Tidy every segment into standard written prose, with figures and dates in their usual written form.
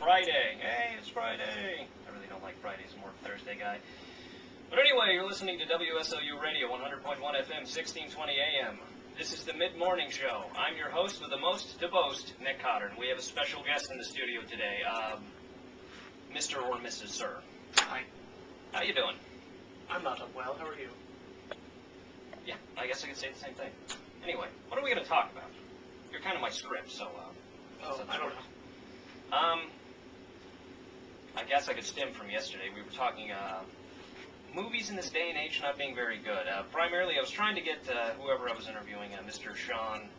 Friday. Hey, it's Friday. I really don't like Fridays. I'm more of a Thursday guy. But anyway, you're listening to WSOU Radio, 100.1 FM, 1620 AM. This is the mid-morning show. I'm your host with the most to boast, Nick Cotter. And we have a special guest in the studio today, Mr. or Mrs. Sir. Hi. How you doing? I'm not well. How are you? Yeah, I guess I could say the same thing. Anyway, what are we going to talk about? You're kind of my script, so, I don't know. I guess I could stem from yesterday. We were talking, movies in this day and age not being very good. Primarily, I was trying to get, whoever I was interviewing, Mr. Sean,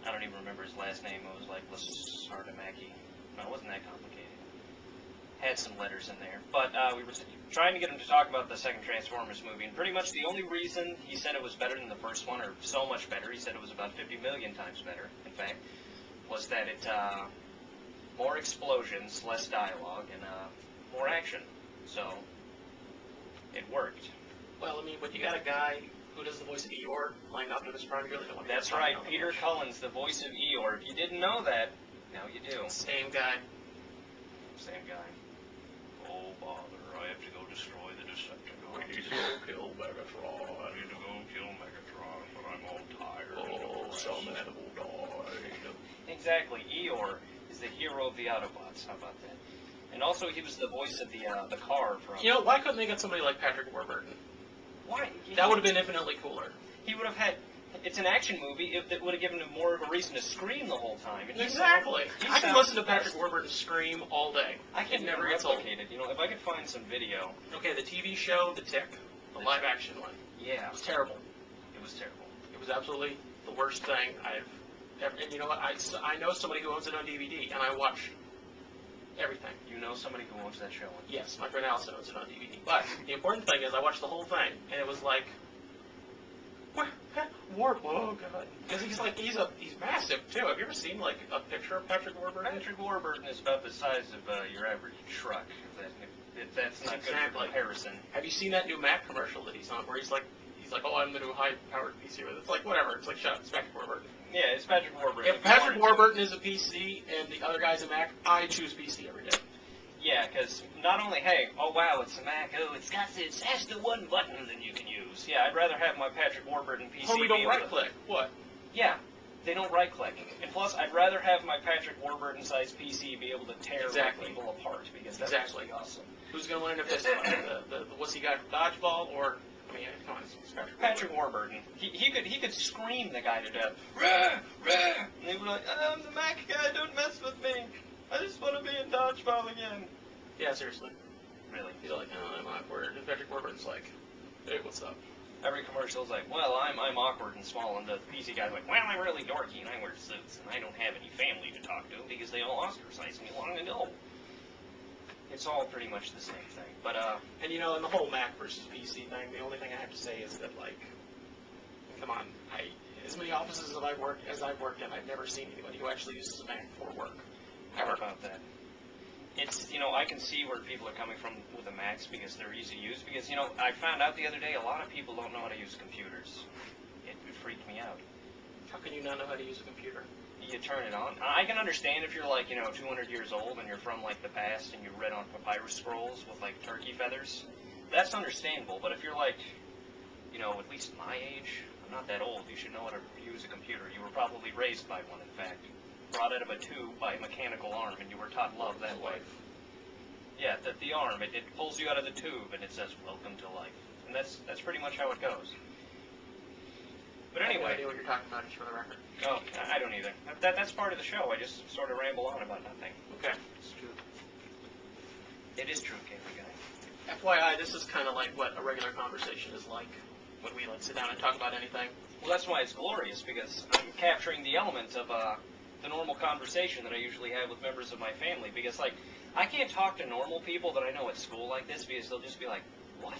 I don't even remember his last name. It was like Lasardamaki. No, it wasn't that complicated. Had some letters in there. But, we were trying to get him to talk about the second Transformers movie, and pretty much the only reason he said it was better than the first one, or so much better, he said it was about 50 million times better, in fact, was that it, more explosions, less dialogue, and more action. So, it worked. Well, I mean, when you got a guy who does the voice of Eeyore lined up in his prime, you really don't want to. That's right, Peter Cullen's the voice of Eeyore. If you didn't know that, now you do. Same guy. Same guy. Oh, bother, I have to go destroy the Decepticons. I need to go kill Megatron. I need to go kill Megatron, but I'm all tired. Oh, some animal died. Exactly, Eeyore is the hero of the Autobots. How about that? And also, he was the voice of the car from... You know, why couldn't they get somebody like Patrick Warburton? Why? That would have been infinitely cooler. He would have had... It's an action movie. It would have given him more of a reason to scream the whole time. And Exactly. I can listen to Patrick Warburton scream all day. I can never replicate it. You know, if I could find some video... Okay, the TV show, The Tick, the live-action one. Yeah. It was terrible. It was terrible. It was absolutely the worst thing I've ever... And you know what? I know somebody who owns it on DVD, and I watch everything. You know somebody who owns that show? Yes, my friend Allison owns it on DVD. But the important thing is I watched the whole thing, and it was like... Oh, God. Because he's massive, too. Have you ever seen, like, a picture of Patrick Warburton? Patrick Warburton is about the size of your average truck. That's not good for comparison. Have you seen that new Mac commercial that he's on, where he's like, oh, I'm the new high-powered PC. It's like, whatever. It's like, shut up. It's Patrick Warburton. Yeah, it's Patrick Warburton. If Patrick Warburton is a PC and the other guy's a Mac, I choose PC every day. Yeah, because not only, hey, oh wow, it's a Mac, oh, it has the one button that you can use. Yeah, I'd rather have my Patrick Warburton PC. Homie, don't right-click. What? Yeah, they don't right-click. And plus, I'd rather have my Patrick Warburton-sized PC be able to tear people apart, because that's really awesome. Who's going to land a fist fight? The wussy guy from Dodgeball, or... I mean, come on, it's Patrick Warburton. He could scream the guy to death. Rah! Rah! And he'd be like, I'm the Mac guy, don't mess with me. I just want to be in Dodgeball again. Yeah, seriously. Really? He's like, oh, I'm awkward. And Patrick Warburton's like, hey, what's up? Every commercial's like, well, I'm awkward and small, and the PC guy's like, well, I'm really dorky, and I wear suits, and I don't have any family to talk to because they all ostracized me long ago. It's all pretty much the same thing. But, and you know, in the whole Mac versus PC thing, the only thing I have to say is that, like, come on, as many offices as I've worked in, I've never seen anybody who actually uses a Mac for work. Ever. About that. It's, you know, I can see where people are coming from with the Macs because they're easy to use. Because, you know, I found out the other day a lot of people don't know how to use computers. It freaked me out. How can you not know how to use a computer? You turn it on. I can understand if you're like, you know, 200 years old and you're from like the past and you read on papyrus scrolls with like turkey feathers. That's understandable. But if you're like, you know, at least my age, I'm not that old. You should know how to use a computer. You were probably raised by one, in fact. Brought out of a tube by a mechanical arm, and you were taught love that way. Yeah, the arm, it pulls you out of the tube, and it says, welcome to life. And that's pretty much how it goes. But anyway... I have no idea what you're talking about, just for the record. Oh, I don't either. That's part of the show. I just sort of ramble on about nothing. Okay. It's true. It is true, Camera Guy. FYI, this is kind of like what a regular conversation is like when we like sit down and talk about anything. Well, that's why it's glorious, because I'm capturing the elements of the normal conversation that I usually have with members of my family, because, like, I can't talk to normal people that I know at school like this, because they'll just be like, what?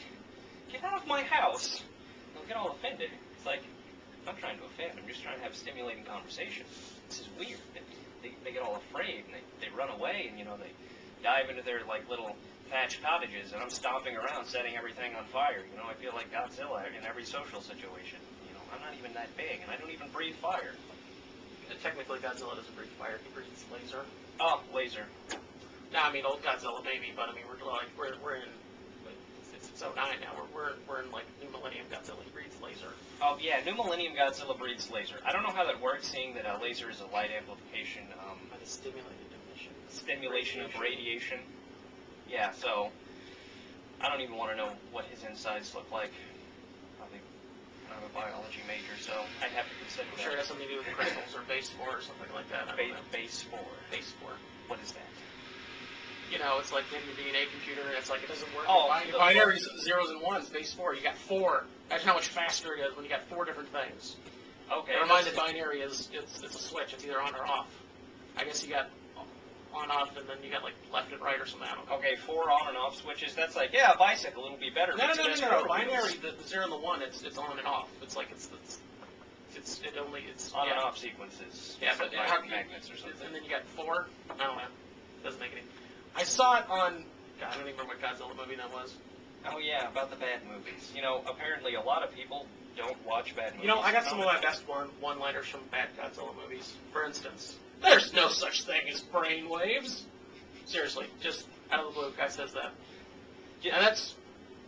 Get out of my house! They'll get all offended. It's like, I'm not trying to offend, I'm just trying to have a stimulating conversation. This is weird. They get all afraid, and they run away, and, you know, they dive into their, like, little thatched cottages, and I'm stomping around setting everything on fire. You know, I feel like Godzilla in every social situation. You know, I'm not even that big, and I don't even breathe fire. Technically, Godzilla doesn't breathe fire. He breathes laser. Oh, laser. No, I mean old Godzilla maybe, but I mean we're in it's 09 now. We're in like New Millennium Godzilla. He breathes laser. Oh yeah, New Millennium Godzilla breathes laser. I don't know how that works, seeing that laser is a light amplification. By the stimulated emission. Stimulation of radiation. Yeah, so I don't even want to know what his insides look like. Probably I'm a biology major, so I'd have to consider I'm sure it has something to do with crystals or base 4 or something like that. Base 4. Base 4. What is that? You know, it's like in your DNA computer, and it's like it doesn't work. Oh, Binaries, zeros and ones, base 4. You got 4. Imagine how much faster it is when you got 4 different things. Okay. Never mind that binary is it's a switch. It's either on or off. I guess you got on, off, and then you got like left and right or something. I don't know. Okay, 4 on and off switches. That's like, yeah, a bicycle. It'll be better. No. Binary, the 0 and the 1, it's on and off. It's like it's on and off sequences. Yeah, but like magnets or something. And then you got 4. I don't know. Doesn't make any. I saw it on. God, I don't even remember what Godzilla movie that was. Oh yeah, about the bad movies. You know, apparently a lot of people don't watch bad movies. You know, I got some of my best one-liners from bad Godzilla movies. For instance, there's no such thing as brain waves. Seriously, just out of the blue, guy says that. Yeah. And that's,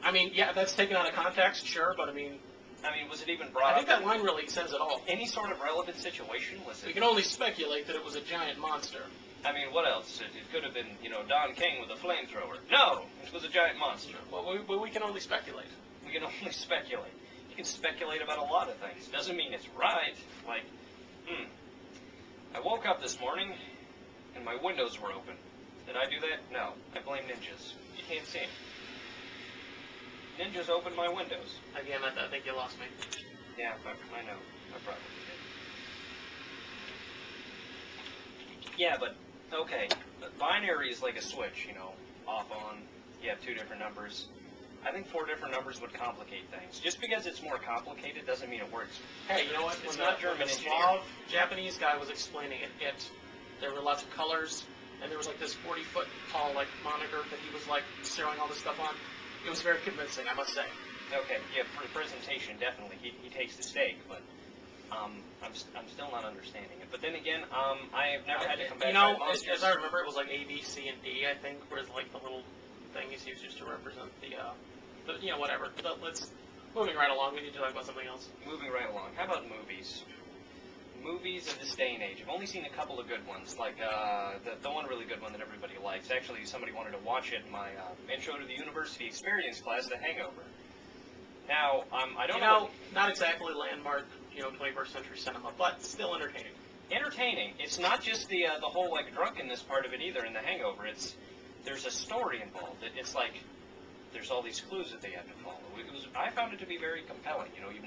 I mean, yeah, that's taken out of context, sure, but I mean, was it even brought up? I think that line really says it all. Any sort of relevant situation was it? We can only speculate that it was a giant monster. I mean, what else? It could have been, Don King with a flamethrower. No, it was a giant monster. Well, we can only speculate. We can only speculate. You can speculate about a lot of things. Doesn't mean it's right. Like, I woke up this morning and my windows were open. Did I do that? No. I blame ninjas. You can't see them. Ninjas opened my windows. Again, I think you lost me. Yeah, I know. I probably did. Yeah, but, okay. Binary is like a switch, off, on. You have 2 different numbers. I think 4 different numbers would complicate things. Just because it's more complicated doesn't mean it works. Hey, you know what? It's not German engineering. Slav Japanese guy was explaining it, there were lots of colors, and there was like this 40-foot tall like monitor that he was like showing all this stuff on. It was very convincing, I must say. Okay, yeah, for the presentation, definitely. He takes the stake, but I'm still not understanding it. But then again, I have never had to combat as I remember, it was like A, B, C, and D, I think, was like the little thing he's used just to represent the whatever. But moving right along, we need to talk about something else. Moving right along. How about movies? Movies of this day and age. I've only seen a couple of good ones, like the one really good one that everybody likes. Actually, somebody wanted to watch it in my Intro to the University Experience class, The Hangover. Now, I don't know. Not exactly landmark, 21st century cinema, but still entertaining. Entertaining. It's not just the whole like drunkenness part of it either in The Hangover. There's a story involved. It's like there's all these clues that they have to follow. I found it to be very compelling. Even